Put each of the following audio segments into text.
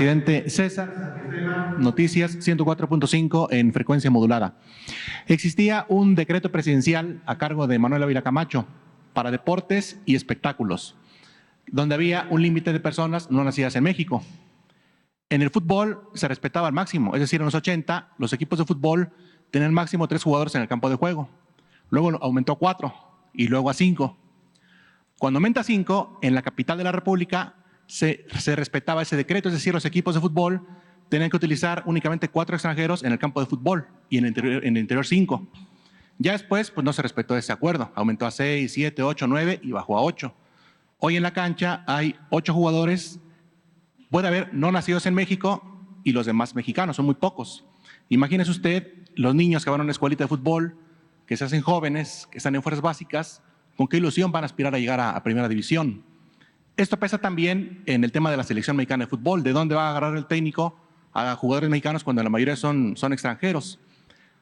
Presidente César, Noticias 104.5 en frecuencia modulada. Existía un decreto presidencial a cargo de Manuel Ávila Camacho para deportes y espectáculos, donde había un límite de personas no nacidas en México. En el fútbol se respetaba al máximo, es decir, en los 80 los equipos de fútbol tenían máximo 3 jugadores en el campo de juego. Luego aumentó a 4 y luego a 5. Cuando aumenta a 5, en la capital de la República se respetaba ese decreto, es decir, los equipos de fútbol tenían que utilizar únicamente 4 extranjeros en el campo de fútbol y en el interior 5. Ya después, pues no se respetó ese acuerdo, aumentó a 6, 7, 8, 9 y bajó a 8. Hoy en la cancha hay 8 jugadores, puede haber no nacidos en México y los demás mexicanos, son muy pocos. Imagínese usted los niños que van a una escuelita de fútbol, que se hacen jóvenes, que están en fuerzas básicas, con qué ilusión van a aspirar a llegar a primera división. Esto pesa también en el tema de la selección mexicana de fútbol, de dónde va a agarrar el técnico a jugadores mexicanos cuando la mayoría son extranjeros.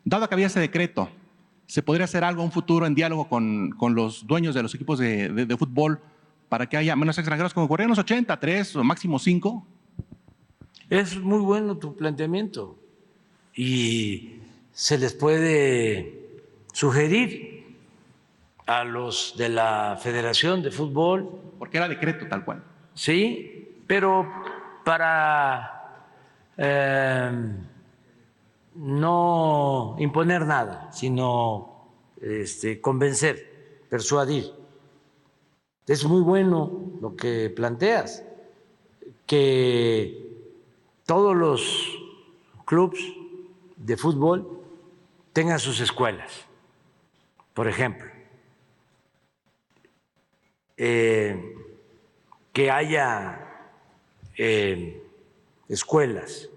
Dado que había ese decreto, ¿se podría hacer algo en un futuro en diálogo con los dueños de los equipos de fútbol para que haya menos extranjeros como ocurría en los 80, 3 o máximo 5? Es muy bueno tu planteamiento y se les puede sugerir a los de la Federación de Fútbol. Porque era decreto tal cual. Sí, pero para no imponer nada, sino convencer, persuadir. Es muy bueno lo que planteas, que todos los clubes de fútbol tengan sus escuelas, por ejemplo, que haya escuelas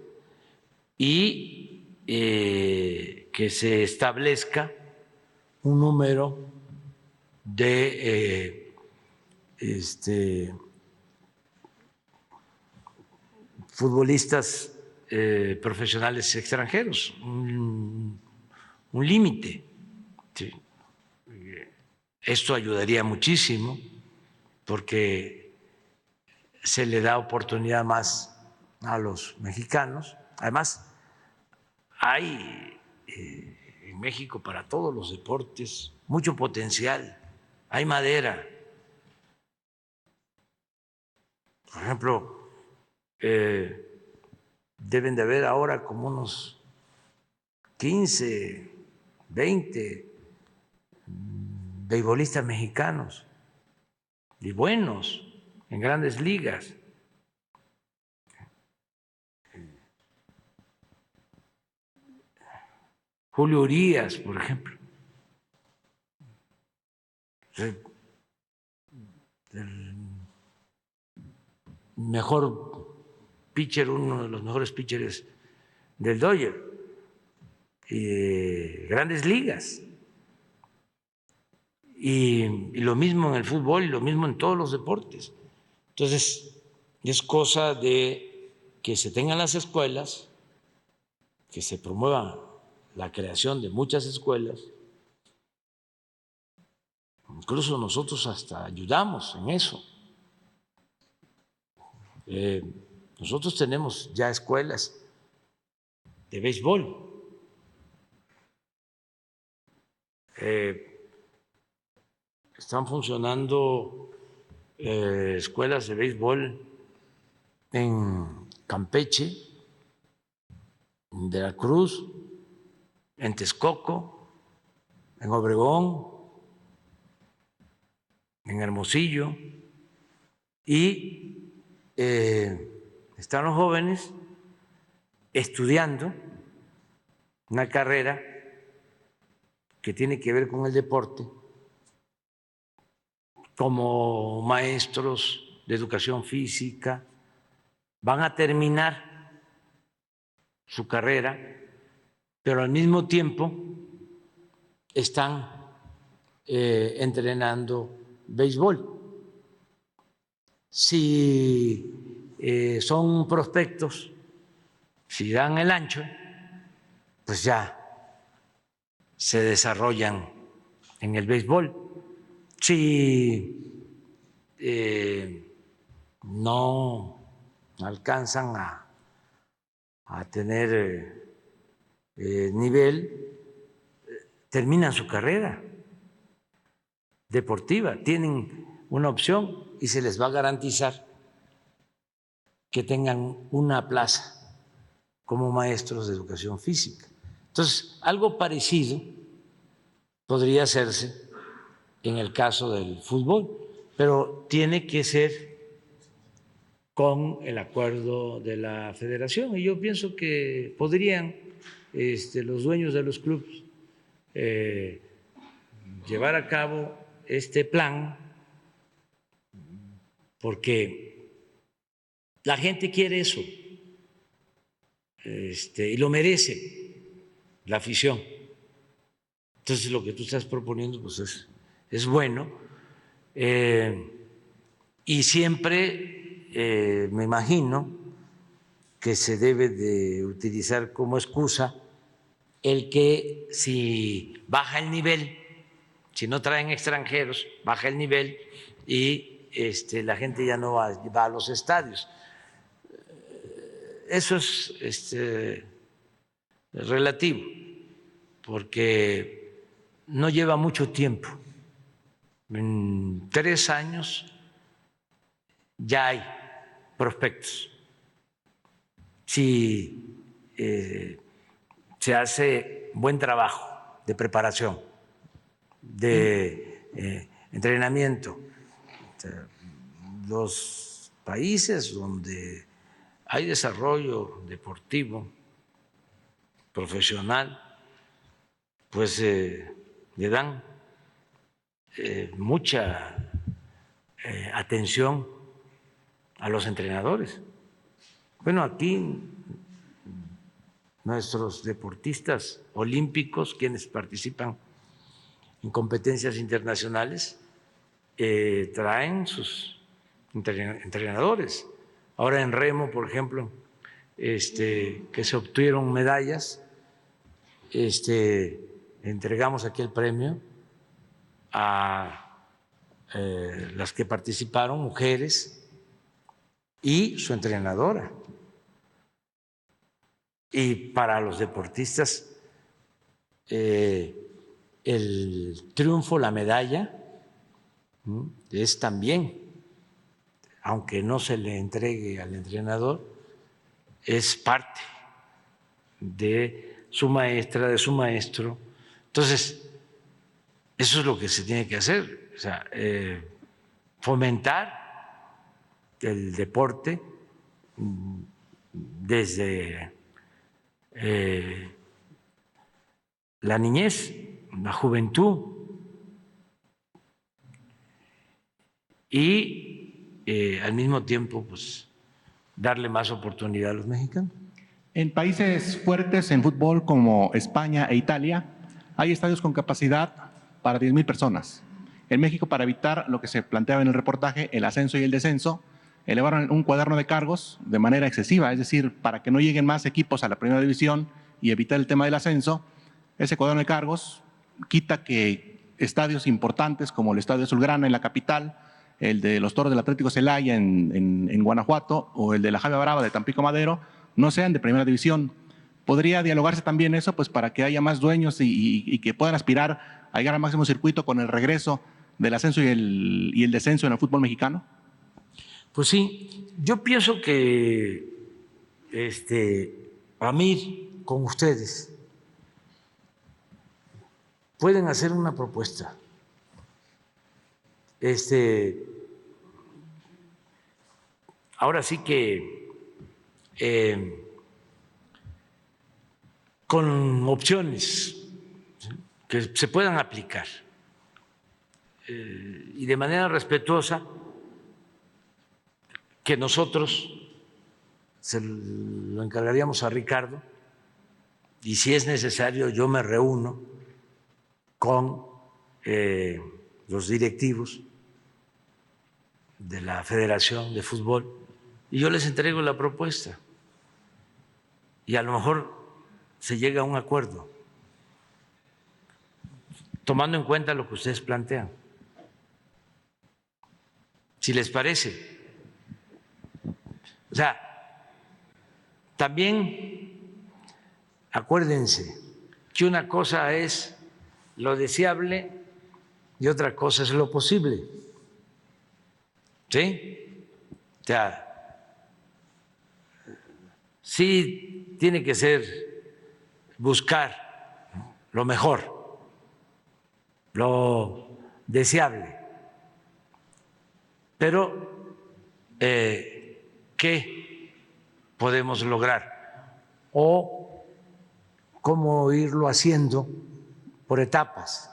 y que se establezca un número de futbolistas profesionales extranjeros, un límite. Sí. Esto ayudaría muchísimo porque se le da oportunidad más a los mexicanos. Además, hay en México para todos los deportes mucho potencial, hay madera. Por ejemplo, deben de haber ahora como unos 15, 20 beisbolistas mexicanos y buenos en grandes ligas. Julio Urías, por ejemplo. El mejor pitcher, uno de los mejores pitchers del Dodger, grandes ligas. Y lo mismo en el fútbol y lo mismo en todos los deportes. Entonces, es cosa de que se tengan las escuelas, que se promueva la creación de muchas escuelas. Incluso nosotros hasta ayudamos en eso. Nosotros tenemos ya escuelas de béisbol. Están funcionando escuelas de béisbol en Campeche, en Veracruz, en Texcoco, en Obregón, en Hermosillo, y están los jóvenes estudiando una carrera que tiene que ver con el deporte, como maestros de educación física. Van a terminar su carrera, pero al mismo tiempo están entrenando béisbol. Si son prospectos, si dan el ancho, pues ya se desarrollan en el béisbol. Si no alcanzan a a tener nivel, terminan su carrera deportiva, tienen una opción y se les va a garantizar que tengan una plaza como maestros de educación física. Entonces, algo parecido podría hacerse en el caso del fútbol, pero tiene que ser con el acuerdo de la federación. Y yo pienso que podrían los dueños de los clubes llevar a cabo este plan, porque la gente quiere eso y lo merece la afición. Entonces lo que tú estás proponiendo pues es bueno, y siempre me imagino que se debe de utilizar como excusa el que si baja el nivel, si no traen extranjeros, baja el nivel y la gente ya no va a los estadios. Eso es relativo, porque no lleva mucho tiempo. En 3 años ya hay prospectos. Si se hace buen trabajo de preparación, de entrenamiento, los países donde hay desarrollo deportivo, profesional, pues le dan mucha atención a los entrenadores. Bueno, aquí nuestros deportistas olímpicos, quienes participan en competencias internacionales, traen sus entrenadores. Ahora en remo, por ejemplo, que se obtuvieron medallas, entregamos aquí el premio a las que participaron, mujeres, y su entrenadora. Y para los deportistas, el triunfo, la medalla, es también, aunque no se le entregue al entrenador, es parte de su maestra, de su maestro. Entonces, eso es lo que se tiene que hacer, o sea, fomentar el deporte desde la niñez, la juventud, y al mismo tiempo pues darle más oportunidad a los mexicanos. En países fuertes en fútbol como España e Italia, hay estadios con capacidad para 10,000 personas. En México, para evitar lo que se planteaba en el reportaje, el ascenso y el descenso, elevaron un cuaderno de cargos de manera excesiva, es decir, para que no lleguen más equipos a la primera división y evitar el tema del ascenso, ese cuaderno de cargos quita que estadios importantes como el Estadio Azulgrana en la capital, el de los Toros del Atlético Celaya en Guanajuato o el de la Javier Brava de Tampico Madero no sean de primera división. ¿Podría dialogarse también eso pues para que haya más dueños y que puedan aspirar a llegar al máximo circuito con el regreso del ascenso y el descenso en el fútbol mexicano? Pues sí, yo pienso que Amir, con ustedes, pueden hacer una propuesta. Ahora sí que con opciones que se puedan aplicar y de manera respetuosa, que nosotros se lo encargaríamos a Ricardo, y si es necesario yo me reúno con los directivos de la Federación de Fútbol y yo les entrego la propuesta y a lo mejor se llega a un acuerdo tomando en cuenta lo que ustedes plantean. Si les parece. O sea, también acuérdense que una cosa es lo deseable y otra cosa es lo posible. ¿Sí? O sea, sí tiene que ser buscar lo mejor, lo deseable, pero ¿qué podemos lograr? O cómo irlo haciendo por etapas.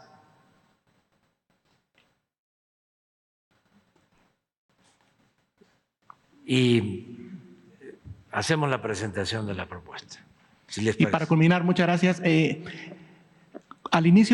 Y hacemos la presentación de la propuesta, si les Y para parece. culminar, muchas gracias. Al inicio